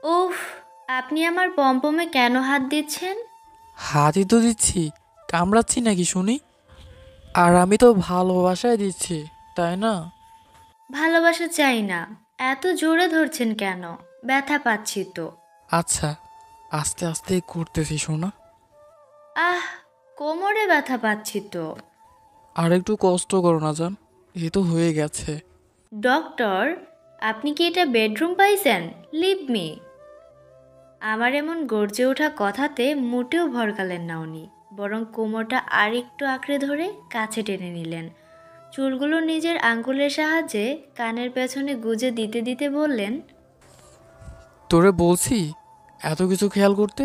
উফ, আপনি আমার পমপমে কেন হাত দিচ্ছেন? হাতই তো দিচ্ছি, কামড়াচ্ছি নাকি শুনি? আর আমি তো ভালোবাসায় দিচ্ছি, তাই না? ভালোবাসা চাই না। এত জোরে ধরছেন কেন? ব্যথা পাচ্ছি তো। আচ্ছা, আস্তে আস্তে করতেছি শোনা। আহ, কোমরে ব্যথা পাচ্ছি তো। আর একটু কষ্ট করো না জান, এ তো হয়ে গেছে। ডক্টর, আপনি কি এটা বেডরুম পাইছেন? Leave me. আমার এমন গর্জে ওঠা কথাতে মোটেও ভরকালেন না উনি, বরং কোমরটা আর একটু আঁকড়ে ধরে কাছে টেনে নিলেন। চুলগুলো নিজের আঙ্গুলের সাহায্যে কানের পেছনে গুজে দিতে দিতে বললেন, তোরে বলছি এত কিছু খেয়াল করতে।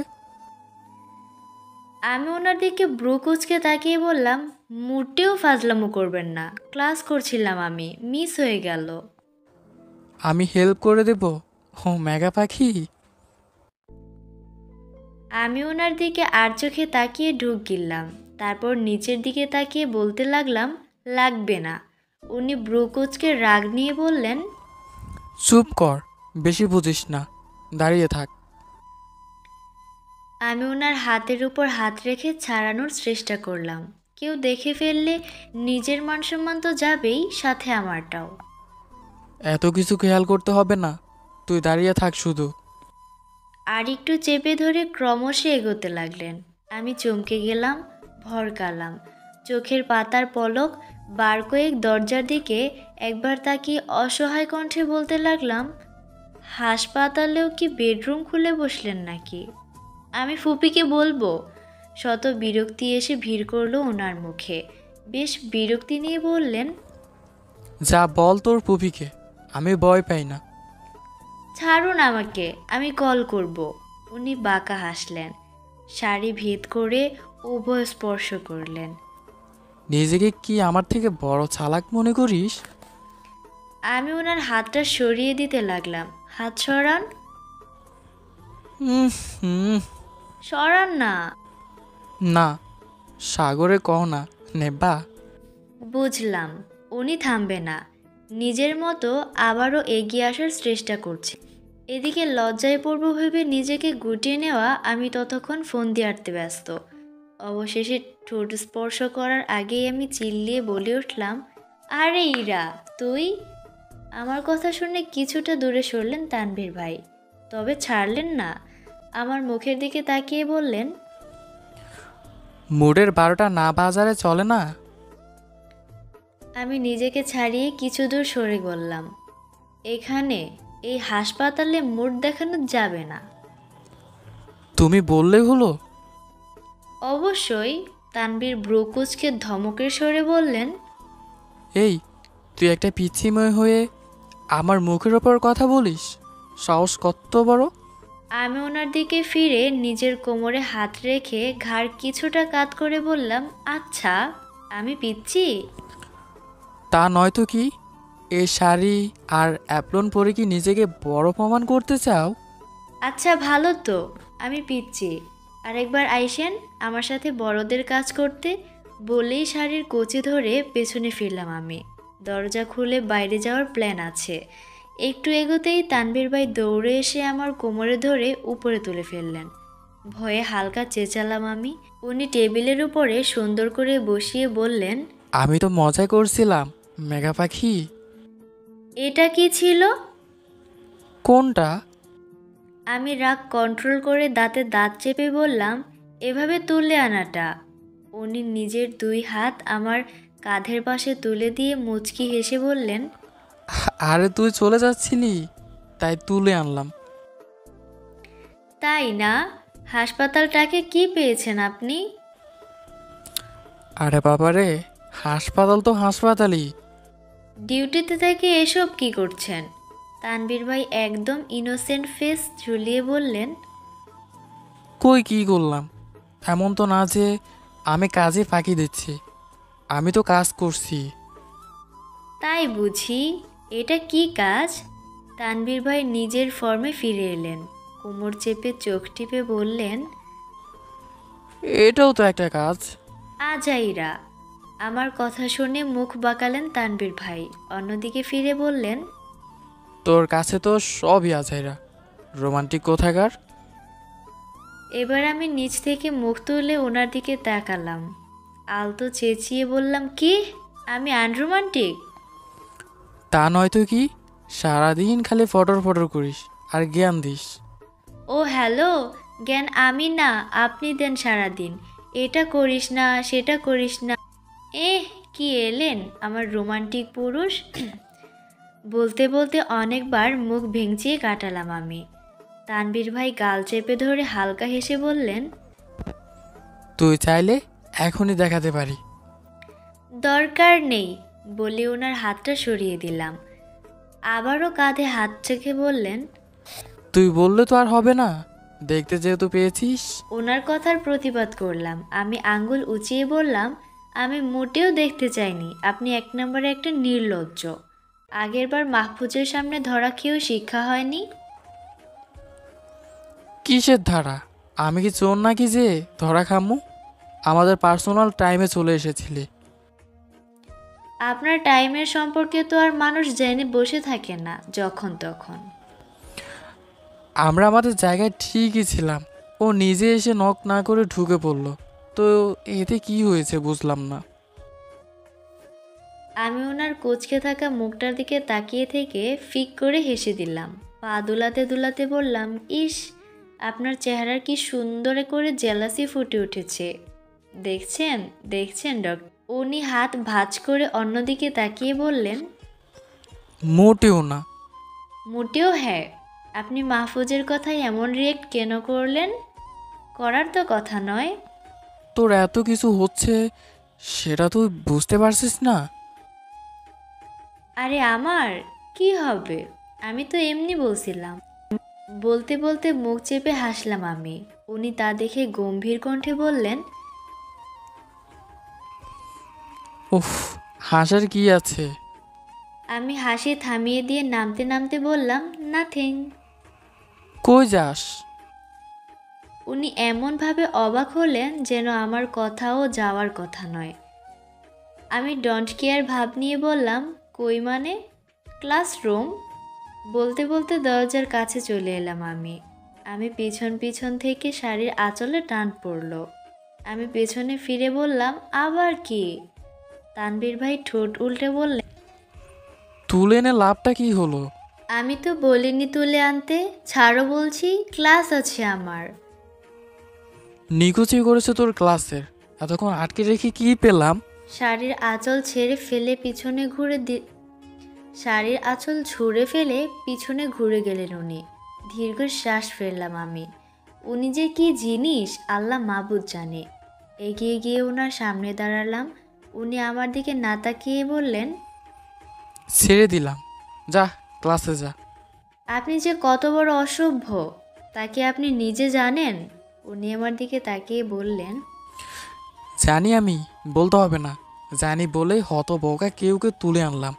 আমি ওনার দিকে ব্রু কুঁচকে তাকিয়ে বললাম, মোটেও ফাজলামো করবেন না, ক্লাস করছিলাম, আমি মিস হয়ে গেল। আমি হেল্প করে দেব। ও মেঘা পাখি। আমি ওনার দিকে আর চোখে তাকিয়ে ঢুক গিললাম। তারপর নিচের দিকে তাকিয়ে বলতে লাগলাম, লাগবে না। উনি ব্রু কুঁচকে রাগ নিয়ে বললেন, চুপ কর, বেশি বুঝিস না, দাঁড়িয়ে থাক। আমি ওনার হাতের উপর হাত রেখে ছাড়ানোর চেষ্টা করলাম। কেউ দেখে ফেললে নিজের মানসম্মান তো যাবেই, সাথে আমারটাও। এত কিছু খেয়াল করতে হবে না, তুই দাঁড়িয়ে থাক শুধু। আর একটু চেপে ধরে ক্রমশ এগোতে লাগলেন। আমি চমকে গেলাম, ভরকালাম। চোখের পাতার পলক বার কয়েক দরজার দিকে একবার তাকিয়ে অসহায় কণ্ঠে বলতে লাগলাম, হাসপাতালেও কি বেডরুম খুলে বসলেন নাকি? আমি ফুপিকে বলবো। শত বিরক্তি এসে ভিড় করলো ওনার মুখে। বেশ বিরক্তি নিয়ে বললেন, যা বল তোর পুপিকে, আমি ভয় পাই না। ছাড়ুন আমাকে, আমি কল করব। উনি বাঁকা হাসলেন। শাড়ি ভেদ করে উভয় স্পর্শ করলেন। নিজেকে কি আমার থেকে বড় চালাক মনে করিস? আমি ওনার হাতটা সরিয়ে দিতে লাগলাম। হাত সরান। হুম হুম। সরান না। না, সাগরে কও না, নেবা। বুঝলাম। উনি থামবে না। নিজের মতো আবারও এগিয়ে আসার চেষ্টা করছে। এদিকে লজ্জায় পড়ব ভেবে নিজেকে গুটিয়ে নেওয়া আমি ততক্ষণ ফোন দিয়ে আটতে ব্যস্ত। অবশেষে ঠোঁট স্পর্শ করার আগেই আমি চিল্লিয়ে বলে উঠলাম, আরে ইরা, তুই? আমার কথা শুনে কিছুটা দূরে সরলেন তানভীর ভাই। তবে ছাড়লেন না। আমার মুখের দিকে তাকিয়ে বললেন, মুডের 12টা না বাজারে চলে না। আমি নিজেকে ছাড়িয়ে কিছু দূর সরে বললাম, এখানে, এই হাসপাতালে মুড দেখানো যাবে না। তুমি বললে হলো। অবশ্যই। তানভীর ব্রুকুচকে ধমকের সরে বললেন, এই, তুই একটা পিচ্ছি মেয়ে হয়ে আমার মুখের ওপর কথা বলিস? সাহস কত বড়! আমি ওনার দিকে ফিরে নিজের কোমরে হাত রেখে ঘাড় কিছুটা কাত করে বললাম, আচ্ছা, আমি পিচ্ছি? তা নয়তো কি? এই শাড়ি আর অ্যাপ্লন পরে কি নিজেকে বড় প্রমাণ করতে চাও? আচ্ছা, ভালো তো, আমি পিচ্ছি। আরেকবার আইসেন আমার সাথে বড়দের কাজ করতে। বলেই শাড়ির কোচে ধরে পেছনে ফিরলাম আমি। দরজা খুলে বাইরে যাওয়ার প্ল্যান আছে। একটু এগোতেই তানভীর ভাই দৌড়ে এসে আমার কোমরে ধরে উপরে তুলে ফেললেন। ভয়ে হালকা চেঁচালাম আমি। উনি টেবিলের উপরে সুন্দর করে বসিয়ে বললেন, আমি তো মজা করছিলাম, মেঘা পাখি। এটা কি ছিল? কোনটা? আমি রাগ কন্ট্রোল করে দাঁতে দাঁত চেপে বললাম, এভাবে তুলে আনাটা। উনি নিজের দুই হাত আমার কাঁধের পাশে তুলে দিয়ে মুচকি হেসে বললেন, আরে তুই চলে যাচ্ছিলি, তাই তুলে আনলাম। তাই না? হাসপাতালটাকে কি পেয়েছেন আপনি? আরে বাবারে, হাসপাতাল তো হাসপাতালই। ডিউটিতে থেকে এসব কি করছেন? তানভীর ভাই একদম ইনোসেন্ট ফেস ঝুলিয়ে বললেন, কই কি করলাম? এমন তো না যে আমি কাজে ফাঁকি দিচ্ছি, আমি তো কাজ করছি। তাই বুঝি? এটা কি কাজ? তানভীর ভাই নিজের ফর্মে ফিরে এলেন। কোমর চেপে চোখ টিপে বললেন, এটাও তো একটা কাজ। আজাইরা। আমার কথা শুনে মুখ বাঁকালেন তানভীর ভাই। অন্যদিকে ফিরে বললেন, তোর কাছে তো সবই আছে এরা। রোমান্টিক কোথাকার। এবার আমি নিচ থেকে মুখ তুলে ওনার দিকে তাকালাম। আলতো চেঁচিয়ে বললাম, কি আমি আনরোমান্টিক? তা নয়তো কি, সারাদিন খালি ফটর ফটর করিস আর জ্ঞান দিস। ও হ্যালো, জ্ঞান আমি না, আপনি দেন সারাদিন। এটা করিস না, সেটা করিস না। কি এলেন আমার রোমান্টিক পুরুষ। বলতে বলতে অনেকবার মুখ ভেঙচিয়ে কাটালাম আমি। তানবীর ভাই গাল চেপে ধরে হালকা হেসে বললেন, তুই চাইলে এখনই দেখাতে পারি। দরকার নেই বলে ওনার হাতটা সরিয়ে দিলাম। আবারও কাঁধে হাত চেখে বললেন, তুই বললে তো আর হবে না, দেখতে যেহেতু পেয়েছিস। ওনার কথার প্রতিবাদ করলাম। আমি আঙ্গুল উঁচিয়ে বললাম, আমি মোটেও দেখতে চাইনি। আপনি এক নম্বরে একটা নির্লজ্জ। আগেরবার মাহফুজের সামনে ধরা খেয়েও শিক্ষা হয়নি। কিসের ধারা? আমি কি চোর নাকি যে ধরা খামু? আমাদের পার্সোনাল টাইমে চলে এসেছিলি। আপনার টাইমের সম্পর্কে তো আর মানুষ জেনে বসে থাকে না যখন তখন। আমরা আমাদের জায়গায় ঠিকই ছিলাম, ও নিজে এসে নক না করে ঢুকে পড়লো, তো এতে কি হয়েছে বুঝলাম না। আমি ওনার কুঁচকে থাকা মুখটার দিকে তাকিয়ে থেকে ফিক করে হেসে দিলাম। পা দুলাতে দুলাতে বললাম, ইস, আপনার চেহারার কি সুন্দর করে জেলাসি ফুটে উঠেছে। দেখছেন দেখছেন ডক্টর। উনি হাত ভাঁজ করে অন্যদিকে তাকিয়ে বললেন, মোটেও না। মোটেও হ্যাঁ। আপনি মাহফুজের কথায় এমন রিয়েক্ট কেন করলেন? করার তো কথা নয়। তোর এত কিছু হচ্ছে সেটা তুই বুঝতে পারছিস না? আরে আমার কি হবে, আমি তো এমনি বলছিলাম। বলতে বলতে মুখ চেপে হাসলাম আমি। উনি তা দেখে গম্ভীর কণ্ঠে বললেন, উফ, হাসার কি আছে? আমি হাসি থামিয়ে দিয়ে নামতে নামতে বললাম, নাথিং। কই যাস? উনি এমনভাবে অবাক হলেন যেন আমার কথাও যাওয়ার কথা নয়। আমি ডোন্ট কেয়ার ভাব নিয়ে বললাম, কই মানে? ক্লাসরুম। বলতে বলতে দরজার কাছে চলে এলাম আমি পিছন পিছন থেকে শাড়ির আঁচলে টান পড়ল। আমি পেছনে ফিরে বললাম, আবার কি? তানবীর ভাই ঠোঁট উল্টে বললেন, তুলে এনে লাভটা কি হলো? আমি তো বলিনি তুলে আনতে, ছাড়ো বলছি, ক্লাস আছে আমার। নিকুচি করেছে তোর ক্লাসের, এতক্ষণ আটকে রেখে কি পেলাম? শাড়ির আঁচল ছেড়ে ফেলে পিছনে ঘুরে শাড়ির আঁচল ছুঁড়ে ফেলে পিছনে ঘুরে গেলেন উনি। দীর্ঘশ্বাস ফেললাম আমি। উনি যে কি জিনিস আল্লাহ মাবুদ জানে। এগিয়ে গিয়ে ওনার সামনে দাঁড়ালাম। উনি আমার দিকে না তাকিয়ে বললেন, ছেড়ে দিলাম, যা ক্লাসে যা। আপনি যে কত বড় অসভ্য তা কি আপনি নিজে জানেন? উনি আমার দিকে তাকিয়ে বললেন, জানি, আমি বলতে হবে না, জানি বলে হতবকা কেউকে তুলে আনলাম।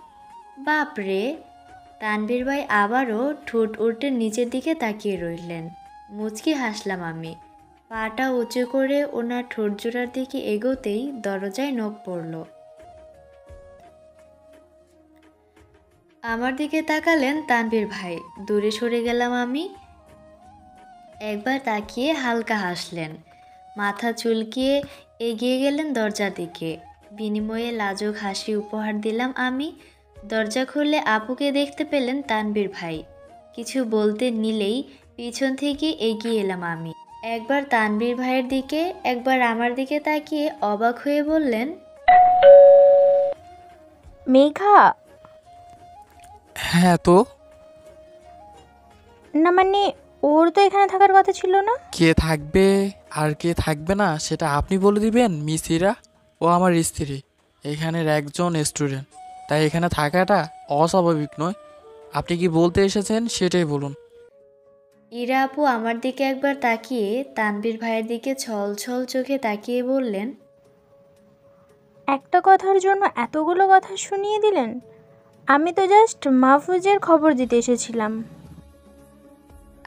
বাপরে। তানবীর ভাই আবারও ঠোঁট উল্টে নিচের দিকে তাকিয়ে রইলেন। মুচকি হাসলাম আমি। পাটা উঁচু করে ওনার ঠোঁট জোড়ার দিকে এগোতেই দরজায় নখ পড়ল। আমার দিকে তাকালেন তানবীর ভাই। দূরে সরে গেলাম আমি। একবার তাকিয়ে হালকা হাসলেন। মাথা চুলকিয়ে এগিয়ে গেলেন দরজার দিকে। বিনিময়ে লাজুক হাসি উপহার দিলাম আমি। দরজা খুলে আপুকে দেখতে পেলেন তানবীর ভাই। কিছু বলতে নিলেই পিছন থেকে এগিয়ে এলাম আমি। একবার তানবীর ভাইয়ের দিকে, একবার আমার দিকে তাকিয়ে অবাক হয়ে বললেন, মেঘা। হ্যাঁ তো? না মানে, ওর তো এখানে থাকার কথা ছিল না। কে থাকবে আর কে থাকবে না সেটা আপনি বলে দিবেন মিস ইরা। ও আমার স্ত্রী, এখানের একজন স্টুডেন্ট, তাই এখানে থাকাটা অস্বাভাবিক নয়। আপনি কি বলতে এসেছেন সেটাই বলুন। ইরা আপু আমার দিকে একবার তাকিয়ে তানবীর ভাইয়ের দিকে ছল ছল চোখে তাকিয়ে বললেন, একটা কথার জন্য এতগুলো কথা শুনিয়ে দিলেন। আমি তো জাস্ট মাহফুজের খবর দিতে এসেছিলাম।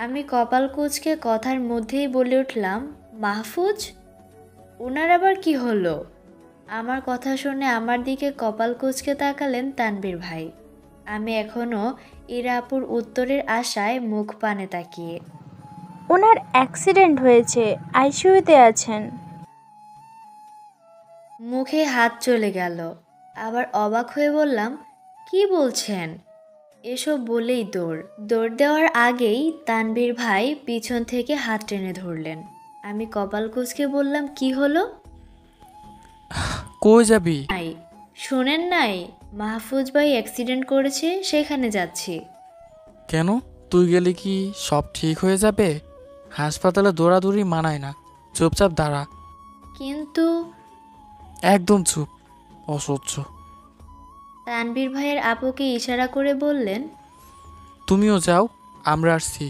আমি কপাল কুঁচকে কথার মধ্যেই বলে উঠলাম, মাহফুজ? ওনার আবার কি হলো? আমার কথা শুনে আমার দিকে কপাল কুঁচকে তাকালেন তানবীর ভাই। আমি এখনও ইরা আপুর উত্তরের আশায় মুখ পানে তাকিয়ে। ওনার অ্যাক্সিডেন্ট হয়েছে, আইসিইউতে আছেন। মুখে হাত চলে গেল। আবার অবাক হয়ে বললাম, কি বলছেন? এসব বলেই দৌড় দেওয়ার আগেই তানভীর ভাই পিছন থেকে হাত টেনে ধরলেন। আমি কপাল কুঁচকে বললাম, কি হলো? কই যাবি? নাই, শোনেন নাই? মাহফুজ ভাই অ্যাক্সিডেন্ট করেছে, সেখানে যাচ্ছি। কেন? তুই গেলে কি সব ঠিক হয়ে যাবে? হাসপাতালে দৌড়াদৌড়ি মানায় না, চুপচাপ দাঁড়া। কিন্তু একদম চুপ, অসহ্য। তানভীর ভাইয়ের আপুকে ইশারা করে বললেন, তুমিও যাও, আমরা আসছি।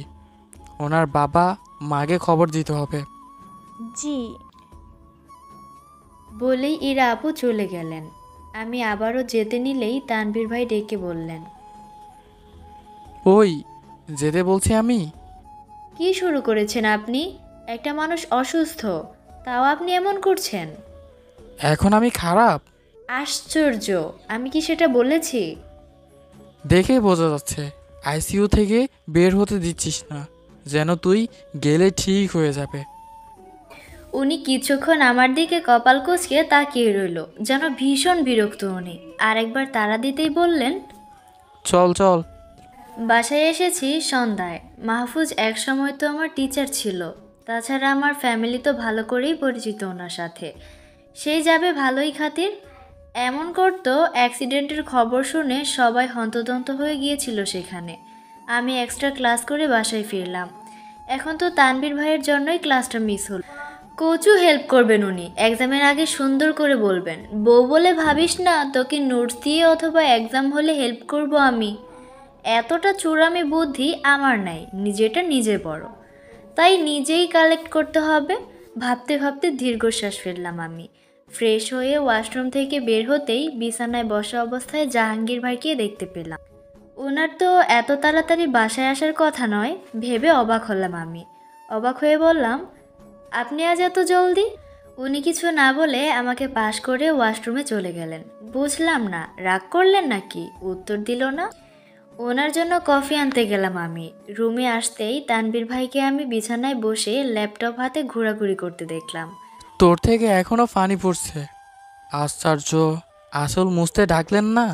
ওনার বাবা মাকে খবর দিতে হবে। জি। বলেই ইরা আপু চলে গেলেন। আমি আবারও যেতে নিলেই তানভীর ভাই ডেকে বললেন, ওই যেতে বলছি আমি। কি শুরু করেছেন আপনি? একটা মানুষ অসুস্থ, তাও আপনি এমন করছেন? এখন আমি খারাপ? আশ্চর্য, আমি কি সেটা বলেছি? দেখেই বোঝা যাচ্ছে আইসিইউ থেকে বের হতে দিচ্ছিস না, যেন তুই গেলে ঠিক হয়ে যাবে। উনি কিছুক্ষণ আমার দিকে কপাল কুঁচকে তাকিয়ে রইল, যেন ভীষণ বিরক্ত উনি। আরেকবার তাড়া দিতেই বললেন, চল চল। বাসায় এসেছি সন্ধ্যায়। মাহফুজ একসময় তো আমার টিচার ছিল, তাছাড়া আমার ফ্যামিলি তো ভালো করেই পরিচিত ওনার সাথে। সেই যাবে ভালোই খাতির। এমন করতো, অ্যাক্সিডেন্টের খবর শুনে সবাই হন্তদন্ত হয়ে গিয়েছিল সেখানে। আমি এক্সট্রা ক্লাস করে বাসায় ফিরলাম। এখন তো তানভীর ভাইয়ের জন্যই ক্লাসটা মিস হল। কোচও হেল্প করবেন উনি, এক্সামের আগে সুন্দর করে বলবেন, বউ বলে ভাবিস না তোকে নোটস দিয়ে অথবা এক্সাম হলে হেল্প করব আমি। এতটা চূড়ামি বুদ্ধি আমার নাই, নিজেটা নিজে বড়, তাই নিজেই কালেক্ট করতে হবে। ভাবতে ভাবতে দীর্ঘশ্বাস ফেললাম আমি। ফ্রেশ হয়ে ওয়াশরুম থেকে বের হতেই বিছানায় বসা অবস্থায় জাহাঙ্গীর ভাইকে দেখতে পেলাম। ওনার তো এত তাড়াতাড়ি বাসায় আসার কথা নয় ভেবে অবাক হলাম আমি। অবাক হয়ে বললাম, আপনি আজ এত জলদি? উনি কিছু না বলে আমাকে পাশ করে ওয়াশরুমে চলে গেলেন। বুঝলাম না, রাগ করলেন নাকি? উত্তর দিল না। ওনার জন্য কফি আনতে গেলাম আমি। রুমে আসতেই তানভীর ভাইকে আমি বিছানায় বসে ল্যাপটপ হাতে ঘোরাঘুরি করতে দেখলাম। তোর থেকে এখনো পানি পড়ছে। আশ্চর্য, আসল মুছতে ডাকলেন না?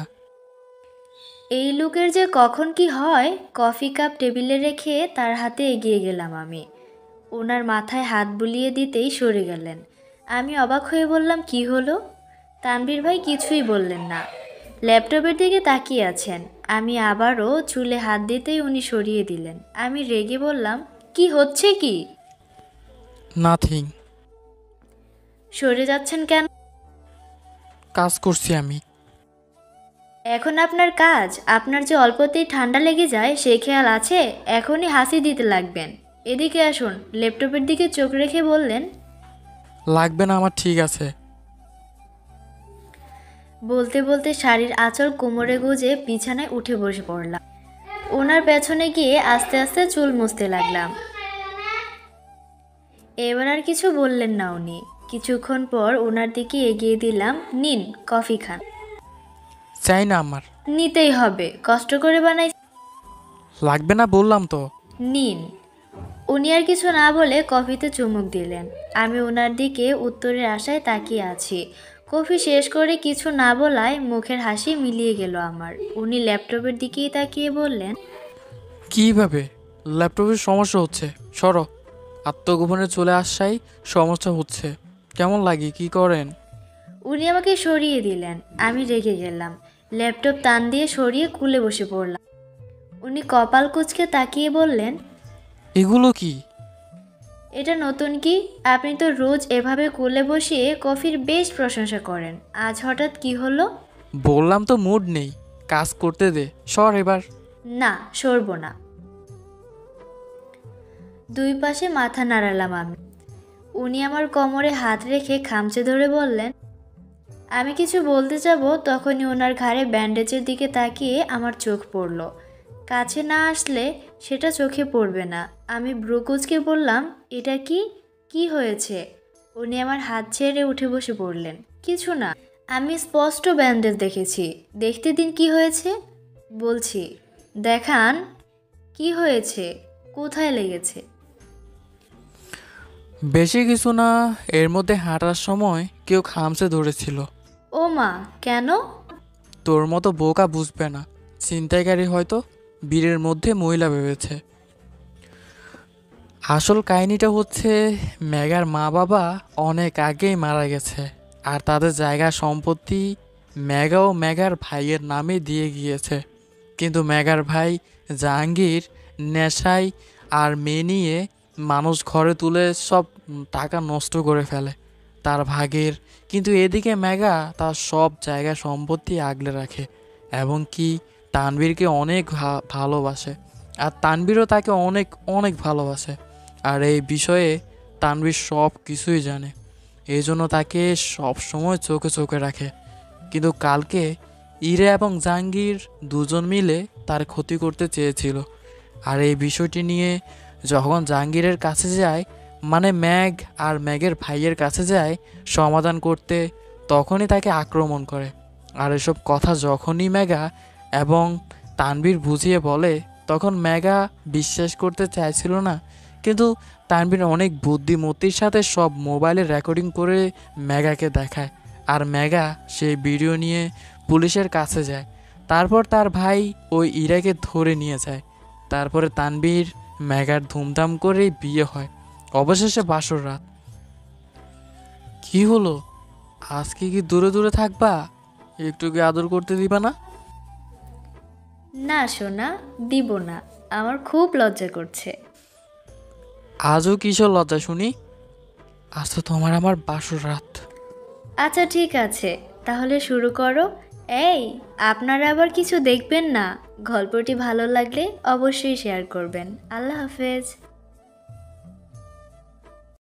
এই লোকের যে কখন কি হয়। কফি কাপ টেবিলে রেখে তার হাতে এগিয়ে গেলাম আমি। ওনার মাথায় হাত বুলিয়ে দিতেই সরে গেলেন। আমি অবাক হয়ে বললাম, কি হলো? তানভীর ভাই কিছুই বললেন না, ল্যাপটপের দিকে তাকিয়ে আছেন। আমি আবারও চুলে হাত দিতেই উনি সরিয়ে দিলেন। আমি রেগে বললাম, কি হচ্ছে কি? নাথিং। সরে যাচ্ছেন কেন? কাজ করছি আমি। এখন আপনার কাজ? আপনার যে অল্পতেই ঠান্ডা লেগে যায় সেই খেয়াল আছে? এখনই হাসি দিতে লাগবেন। এদিকে আসুন। ল্যাপটপের দিকে চোখ রেখে বললেন, লাগবে না আমার, ঠিক আছে। বলতে বলতে শাড়ির আঁচল কোমরে গুজে বিছানায় উঠে বসে পড়লাম। ওনার পেছনে গিয়ে আস্তে আস্তে চুল মুছতে লাগলাম। এবার আর কিছু বললেন না উনি। কিছুক্ষণ পর ওনার দিকে এগিয়ে দিলাম, নিন কফি খান। চাই না আমার। নিতেই হবে, কষ্ট করে বানাই। লাগবে না বললাম তো। নিন। উনি আর কিছু না বলে কফিতে চুমুক দিলেন। আমি ওনার দিকে উত্তরের আশায় তাকিয়ে আছি। কফি শেষ করে কিছু না বলায় মুখের হাসি মিলিয়ে গেল আমার। উনি ল্যাপটপের দিকেই তাকিয়ে বললেন, কিভাবে? ল্যাপটপের সমস্যা হচ্ছে, সরো। আত্মগোপনে চলে আসাই সমস্যা হচ্ছে। কেমন লাগে, কি করেন? উনি আমাকে সরিয়ে দিলেন। আমি রেগে গেলাম। ল্যাপটপ টান দিয়ে সরিয়ে কুলে বসে পড়লাম। উনি কপাল কুঁচকে তাকিয়ে বললেন, এগুলো কি? এটা নতুন কি? আপনি তো রোজ এভাবে কুলে বসিয়ে কফির বেশ প্রশংসা করেন, আজ হঠাৎ কি হলো? বললাম তো মুড নেই, কাজ করতে দে, সর এবার। না, সরব না। দুই পাশে মাথা নাড়ালাম আমি। উনি আমার কোমরে হাত রেখে খামচে ধরে বললেন, আমি কিছু বলতে যাব তখনই ওনার ঘাড়ে ব্যান্ডেজের দিকে তাকিয়ে আমার চোখ পড়ল। কাছে না আসলে সেটা চোখে পড়বে না। আমি ভ্রু কুঁচকে বললাম, এটা কি? কি হয়েছে? উনি আমার হাত ছেড়ে উঠে বসে পড়লেন। কিছু না, আমি স্পষ্ট ব্যান্ডেজ দেখেছি। দেখতে দিন কি হয়েছে। বলছি, দেখান কি হয়েছে, কোথায় লেগেছে? বেশি কিছু না, এর মধ্যে হাঁটার সময় কেউ খামচে ধরেছিল। ও মা, কেন? তোর মতো বোকা বুঝবে না, ছিনতাইকারী হয়তো বীরের মধ্যে মহিলা ভেবেছে। আসল কাহিনীটা হচ্ছে, মেঘার মা বাবা অনেক আগেই মারা গেছে, আর তাদের জায়গা সম্পত্তি মেঘা ও মেঘার ভাইয়ের নামে দিয়ে গিয়েছে। কিন্তু মেঘার ভাই জাহাঙ্গীর নেশায় আর মেয়ে নিয়ে মানুষ ঘরে তুলে সব টাকা নষ্ট করে ফেলে তার ভাগের। কিন্তু এদিকে মেঘা তার সব জায়গা সম্পত্তি আগলে রাখে, এবং কি তানভীরকে অনেক ভালোবাসে, আর তানভীরও তাকে অনেক অনেক ভালোবাসে। আর এই বিষয়ে তানভীর সব কিছুই জানে, এই জন্য তাকে সব সময় চোখে চোখে রাখে। কিন্তু কালকে ইরা এবং জাহাঙ্গীর দুজন মিলে তার ক্ষতি করতে চেয়েছিল। আর এই বিষয়টি নিয়ে যখন জাহাঙ্গীরের কাছে যায়, মানে মেঘ আর মেঘের ভাইয়ের কাছে যায় সমাধান করতে, তখনই তাকে আক্রমণ করে। আর এসব কথা যখনই মেঘা এবং তানভীর বুঝিয়ে বলে, তখন মেঘা বিশ্বাস করতে চাইছিল না। কিন্তু তানভীর অনেক বুদ্ধিমত্তির সাথে সব মোবাইলে রেকর্ডিং করে মেঘাকে দেখায়, আর মেঘা সেই ভিডিও নিয়ে পুলিশের কাছে যায়। তারপর তার ভাই ওই ইরাকে ধরে নিয়ে যায়। তারপরে তানভীর মেঘার ধুমধাম করে বিয়ে হয়। অবশেষে বাসর রাত। কি হলো, আজকে কি দূরে দূরে থাকবা? একটু কি আদর করতে দিবা না? না সোনা, দিব না, আমার খুব লজ্জা করছে। আজও কিসের লজ্জা শুনি? আজ তো তোমার আমার বাসর রাত। আচ্ছা ঠিক আছে, তাহলে শুরু করো। এই, আপনারা আবার কিছু দেখবেন না। গল্পটি ভালো লাগলে অবশ্যই শেয়ার করবেন। আল্লাহ হাফেজ।